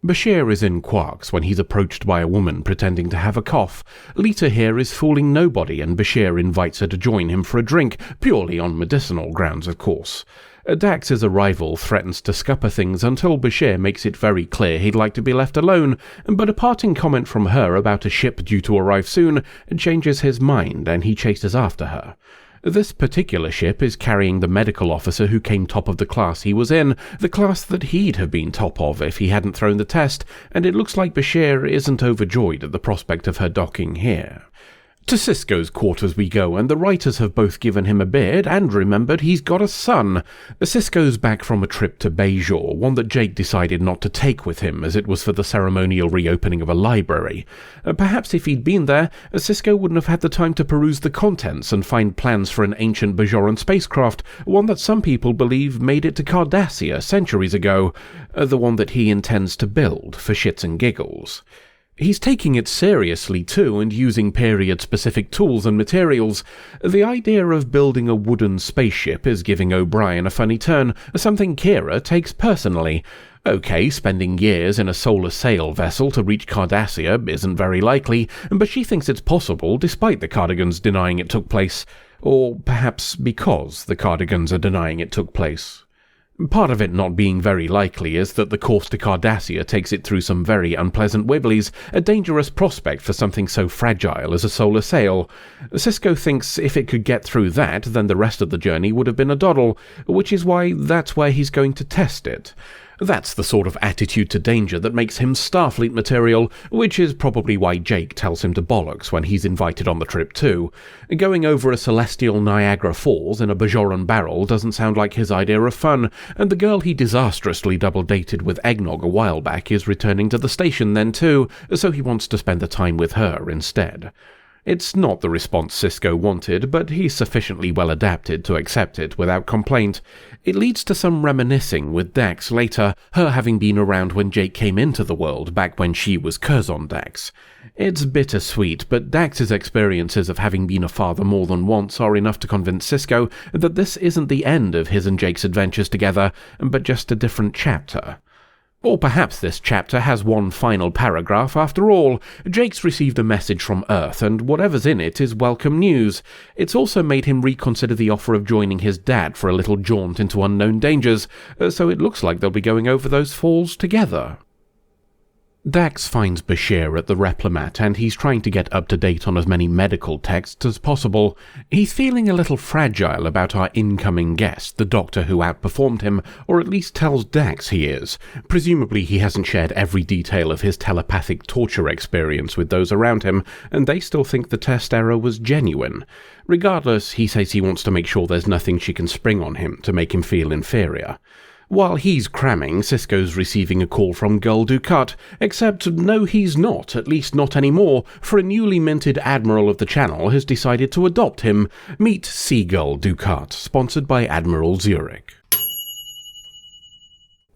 Bashir is in quarks when he's approached by a woman pretending to have a cough. Lita here is fooling nobody, and Bashir invites her to join him for a drink, purely on medicinal grounds, of course. Dax's arrival threatens to scupper things until Bashir makes it very clear he'd like to be left alone, but a parting comment from her about a ship due to arrive soon changes his mind, and he chases after her. This particular ship is carrying the medical officer who came top of the class he was in, the class that he'd have been top of if he hadn't thrown the test, and it looks like Bashir isn't overjoyed at the prospect of her docking here. To Sisko's quarters we go, and the writers have both given him a beard and remembered he's got a son. Sisko's back from a trip to Bajor, one that Jake decided not to take with him as it was for the ceremonial reopening of a library. Perhaps if he'd been there, Sisko wouldn't have had the time to peruse the contents and find plans for an ancient Bajoran spacecraft, one that some people believe made it to Cardassia centuries ago, the one that he intends to build for shits and giggles. He's taking it seriously too, and using period-specific tools and materials. The idea of building a wooden spaceship is giving O'Brien a funny turn, something Kira takes personally. Okay, spending years in a solar sail vessel to reach Cardassia isn't very likely, but she thinks it's possible despite the Cardigans denying it took place. Or perhaps because the Cardigans are denying it took place. Part of it not being very likely is that the course to Cardassia takes it through some very unpleasant wibblies, a dangerous prospect for something so fragile as a solar sail. Sisko thinks if it could get through that, then the rest of the journey would have been a doddle, which is why that's where he's going to test it. That's the sort of attitude to danger that makes him Starfleet material, which is probably why Jake tells him to bollocks when he's invited on the trip too. Going over a celestial Niagara Falls in a Bajoran barrel doesn't sound like his idea of fun, and the girl he disastrously double-dated with eggnog a while back is returning to the station then too, so he wants to spend the time with her instead. It's not the response Sisko wanted, but he's sufficiently well adapted to accept it without complaint. It leads to some reminiscing with Dax later, her having been around when Jake came into the world back when she was Curzon Dax. It's bittersweet, but Dax's experiences of having been a father more than once are enough to convince Sisko that this isn't the end of his and Jake's adventures together, but just a different chapter. Or perhaps this chapter has one final paragraph after all. Jake's received a message from Earth, and whatever's in it is welcome news. It's also made him reconsider the offer of joining his dad for a little jaunt into unknown dangers, so it looks like they'll be going over those falls together. Dax finds Bashir at the Replimat, and he's trying to get up to date on as many medical texts as possible. He's feeling a little fragile about our incoming guest, the doctor who outperformed him, or at least tells Dax he is. Presumably he hasn't shared every detail of his telepathic torture experience with those around him, and they still think the test error was genuine. Regardless, he says he wants to make sure there's nothing she can spring on him to make him feel inferior. While he's cramming, Sisko's receiving a call from Gul Dukat, except no he's not, at least not anymore, for a newly minted Admiral of the Channel has decided to adopt him. Meet Seagull Dukat, sponsored by Admiral Zurich.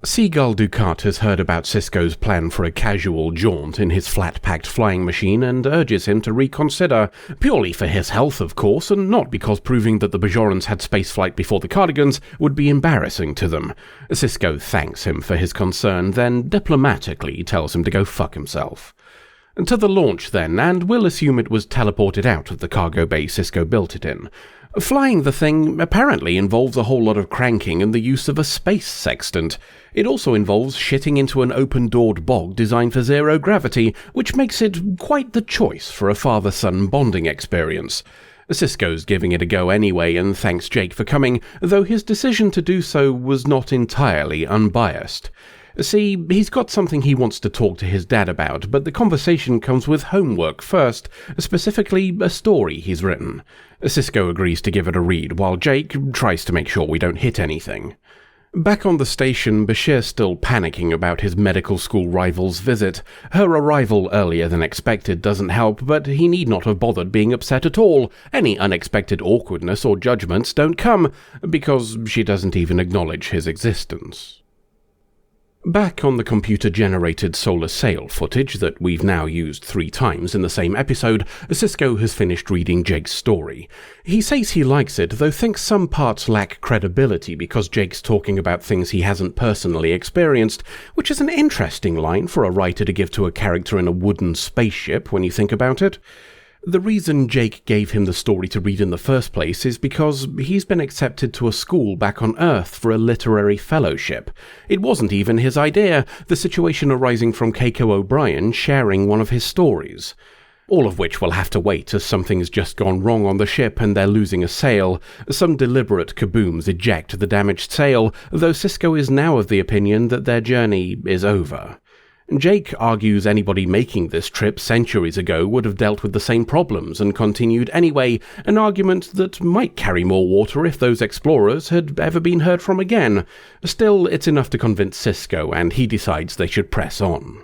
Seagull Dukat has heard about Sisko's plan for a casual jaunt in his flat-packed flying machine and urges him to reconsider, purely for his health of course, and not because proving that the Bajorans had spaceflight before the Cardigans would be embarrassing to them. Sisko thanks him for his concern, then diplomatically tells him to go fuck himself. To the launch then, and we'll assume it was teleported out of the cargo bay Sisko built it in. Flying the thing apparently involves a whole lot of cranking and the use of a space sextant. It also involves shitting into an open-doored bog designed for zero gravity, which makes it quite the choice for a father-son bonding experience. Sisko's giving it a go anyway and thanks Jake for coming, though his decision to do so was not entirely unbiased. See, he's got something he wants to talk to his dad about, but the conversation comes with homework first, specifically a story he's written. Sisko agrees to give it a read, while Jake tries to make sure we don't hit anything. Back on the station, Bashir's still panicking about his medical school rival's visit. Her arrival earlier than expected doesn't help, but he need not have bothered being upset at all. Any unexpected awkwardness or judgments don't come, because she doesn't even acknowledge his existence. Back on the computer-generated solar sail footage that we've now used 3 times in the same episode, Sisko has finished reading Jake's story. He says he likes it, though thinks some parts lack credibility because Jake's talking about things he hasn't personally experienced, which is an interesting line for a writer to give to a character in a wooden spaceship when you think about it. The reason Jake gave him the story to read in the first place is because he's been accepted to a school back on Earth for a literary fellowship. It wasn't even his idea, the situation arising from Keiko O'Brien sharing one of his stories. All of which will have to wait as something's just gone wrong on the ship and they're losing a sail. Some deliberate kabooms eject the damaged sail, though Sisko is now of the opinion that their journey is over. Jake argues anybody making this trip centuries ago would have dealt with the same problems and continued anyway, an argument that might carry more water if those explorers had ever been heard from again. Still, it's enough to convince Sisko, and he decides they should press on.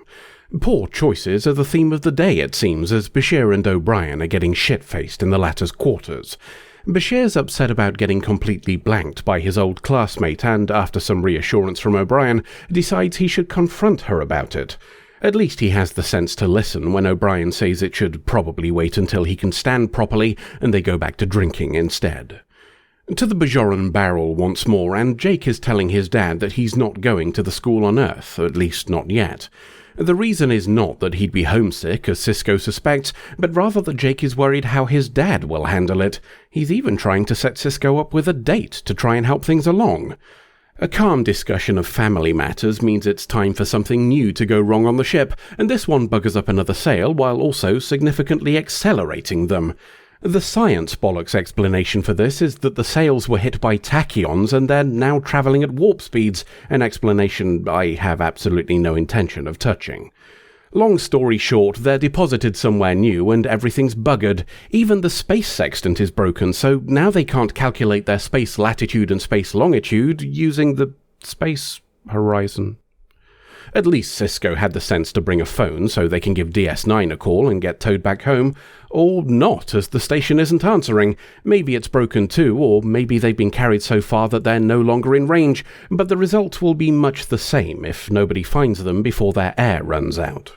Poor choices are the theme of the day, it seems, as Bashir and O'Brien are getting shit-faced in the latter's quarters. Bashir's upset about getting completely blanked by his old classmate and, after some reassurance from O'Brien, decides he should confront her about it. At least he has the sense to listen when O'Brien says it should probably wait until he can stand properly, and they go back to drinking instead. To the Bajoran barrel once more, and Jake is telling his dad that he's not going to the school on Earth, at least not yet. The reason is not that he'd be homesick, as Sisko suspects, but rather that Jake is worried how his dad will handle it. He's even trying to set Sisko up with a date to try and help things along. A calm discussion of family matters means it's time for something new to go wrong on the ship, and this one buggers up another sail while also significantly accelerating them. The science bollocks explanation for this is that the sails were hit by tachyons and they're now travelling at warp speeds, an explanation I have absolutely no intention of touching. Long story short, they're deposited somewhere new and everything's buggered. Even the space sextant is broken, so now they can't calculate their space latitude and space longitude using the space horizon. At least Sisko had the sense to bring a phone so they can give DS9 a call and get towed back home. Or not, as the station isn't answering. Maybe it's broken too, or maybe they've been carried so far that they're no longer in range, but the result will be much the same if nobody finds them before their air runs out.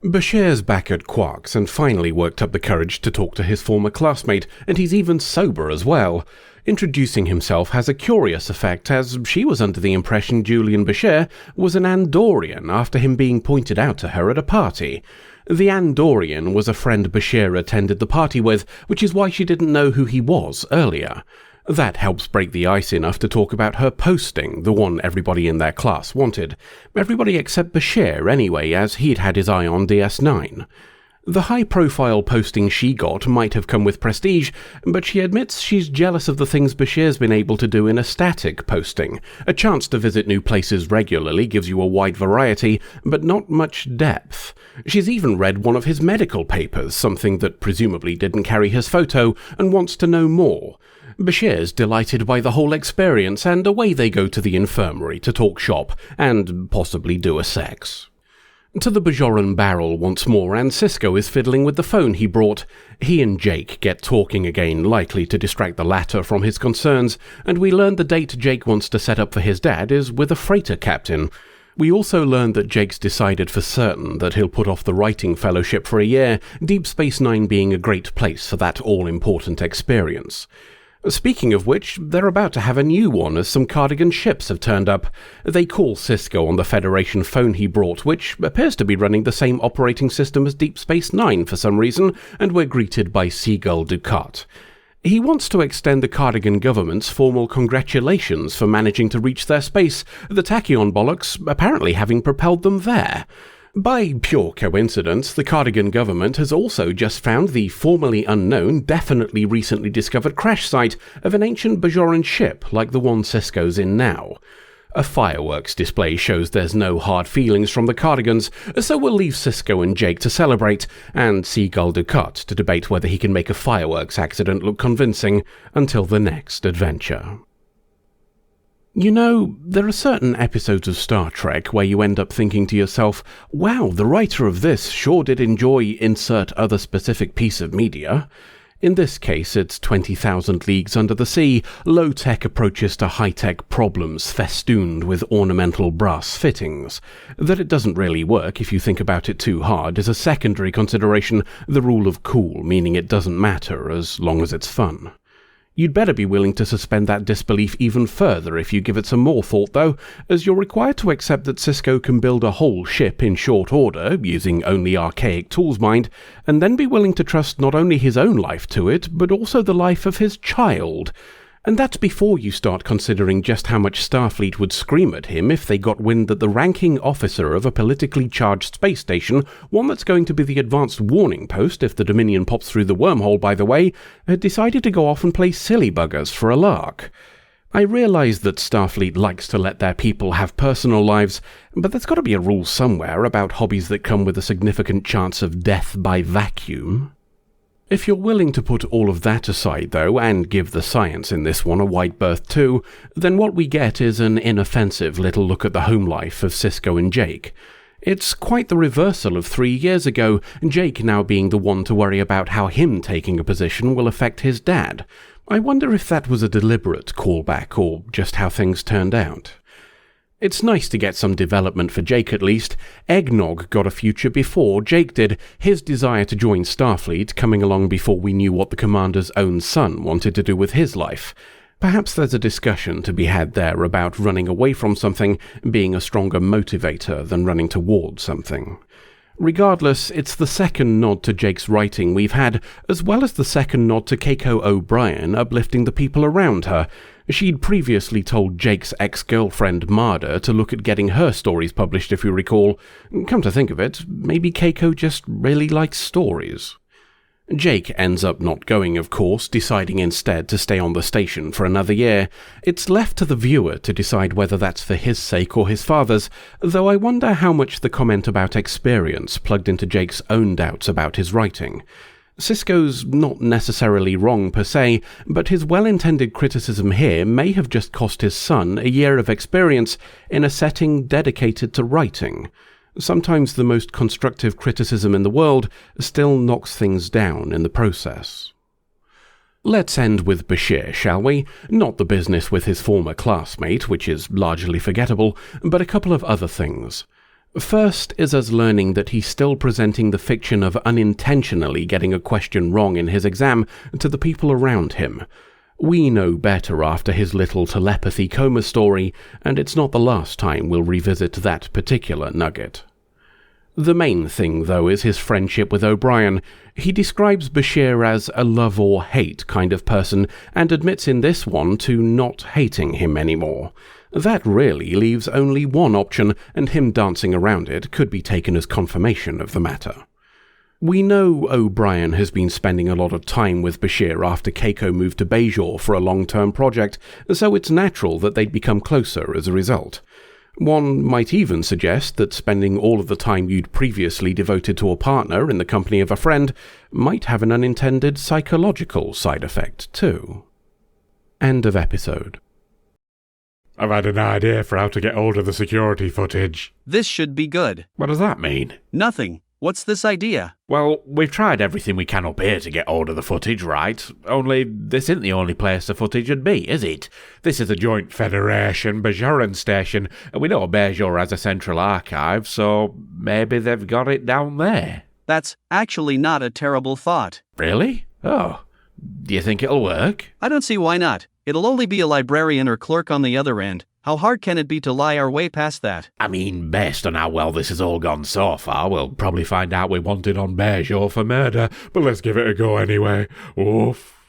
Bashir's back at Quark's and finally worked up the courage to talk to his former classmate, and he's even sober as well. Introducing himself has a curious effect, as she was under the impression Julian Bashir was an Andorian after him being pointed out to her at a party. The Andorian was a friend Bashir attended the party with, which is why she didn't know who he was earlier. That helps break the ice enough to talk about her posting, the one everybody in their class wanted. Everybody except Bashir anyway, as he'd had his eye on DS9. The high-profile posting she got might have come with prestige, but she admits she's jealous of the things Bashir's been able to do in a static posting. A chance to visit new places regularly gives you a wide variety, but not much depth. She's even read one of his medical papers, something that presumably didn't carry his photo, and wants to know more. Bashir's delighted by the whole experience, and away they go to the infirmary to talk shop, and possibly do a sex. To the Bajoran barrel once more, and Sisko is fiddling with the phone he brought. He and Jake get talking again, likely to distract the latter from his concerns, and we learn the date Jake wants to set up for his dad is with a freighter captain. We also learn that Jake's decided for certain that he'll put off the writing fellowship for a year, Deep Space Nine being a great place for that all-important experience. Speaking of which, they're about to have a new one as some Cardigan ships have turned up. They call Sisko on the Federation phone he brought, which appears to be running the same operating system as Deep Space Nine for some reason, and we're greeted by Seagull Ducat. He wants to extend the Cardigan government's formal congratulations for managing to reach their space, the tachyon bollocks apparently having propelled them there. By pure coincidence, the Cardigan government has also just found the formerly unknown, definitely recently discovered crash site of an ancient Bajoran ship like the one Sisko's in now. A fireworks display shows there's no hard feelings from the Cardigans, so we'll leave Sisko and Jake to celebrate, and Seagull Ducat to debate whether he can make a fireworks accident look convincing until the next adventure. You know, there are certain episodes of Star Trek where you end up thinking to yourself, wow, the writer of this sure did enjoy insert other specific piece of media. In this case, it's 20,000 leagues under the sea, low-tech approaches to high-tech problems festooned with ornamental brass fittings. That it doesn't really work if you think about it too hard is a secondary consideration, the rule of cool, meaning it doesn't matter as long as it's fun. You'd better be willing to suspend that disbelief even further if you give it some more thought, though, as you're required to accept that Sisko can build a whole ship in short order, using only archaic tools mind, and then be willing to trust not only his own life to it, but also the life of his child. And that's before you start considering just how much Starfleet would scream at him if they got wind that the ranking officer of a politically charged space station, one that's going to be the advanced warning post if the Dominion pops through the wormhole by the way, had decided to go off and play silly buggers for a lark. I realise that Starfleet likes to let their people have personal lives, but there's got to be a rule somewhere about hobbies that come with a significant chance of death by vacuum. If you're willing to put all of that aside, though, and give the science in this one a wide berth too, then what we get is an inoffensive little look at the home life of Sisko and Jake. It's quite the reversal of 3 years ago, Jake now being the one to worry about how him taking a position will affect his dad. I wonder if that was a deliberate callback, or just how things turned out. It's nice to get some development for Jake at least. Eggnog got a future before Jake did, his desire to join Starfleet coming along before we knew what the commander's own son wanted to do with his life. Perhaps there's a discussion to be had there about running away from something being a stronger motivator than running towards something. Regardless, it's the second nod to Jake's writing we've had, as well as the second nod to Keiko O'Brien uplifting the people around her. She'd previously told Jake's ex-girlfriend Marder to look at getting her stories published, if you recall. Come to think of it, maybe Keiko just really likes stories. Jake ends up not going, of course, deciding instead to stay on the station for another year. It's left to the viewer to decide whether that's for his sake or his father's, though I wonder how much the comment about experience plugged into Jake's own doubts about his writing. Sisko's not necessarily wrong per se, but his well-intended criticism here may have just cost his son a year of experience in a setting dedicated to writing. Sometimes the most constructive criticism in the world still knocks things down in the process. Let's end with Bashir, shall we? Not the business with his former classmate, which is largely forgettable, but a couple of other things. First is us learning that he's still presenting the fiction of unintentionally getting a question wrong in his exam to the people around him. We know better after his little telepathy coma story, and it's not the last time we'll revisit that particular nugget. The main thing, though, is his friendship with O'Brien. He describes Bashir as a love or hate kind of person, and admits in this one to not hating him anymore. That really leaves only one option, and him dancing around it could be taken as confirmation of the matter. We know O'Brien has been spending a lot of time with Bashir after Keiko moved to Bajor for a long-term project, so it's natural that they'd become closer as a result. One might even suggest that spending all of the time you'd previously devoted to a partner in the company of a friend might have an unintended psychological side effect too. End of episode. I've had an idea for how to get hold of the security footage. This should be good. What does that mean? Nothing. What's this idea? Well, we've tried everything we can up here to get hold of the footage, right? Only this isn't the only place the footage would be, is it? This is a joint Federation Bajoran station, and we know Bajor has a central archive, so maybe they've got it down there. That's actually not a terrible thought. Really? Oh. Do you think it'll work? I don't see why not. It'll only be a librarian or clerk on the other end. How hard can it be to lie our way past that? I mean, based on how well this has all gone so far, we'll probably find out we're wanted on Bajor for murder, but let's give it a go anyway. Oof.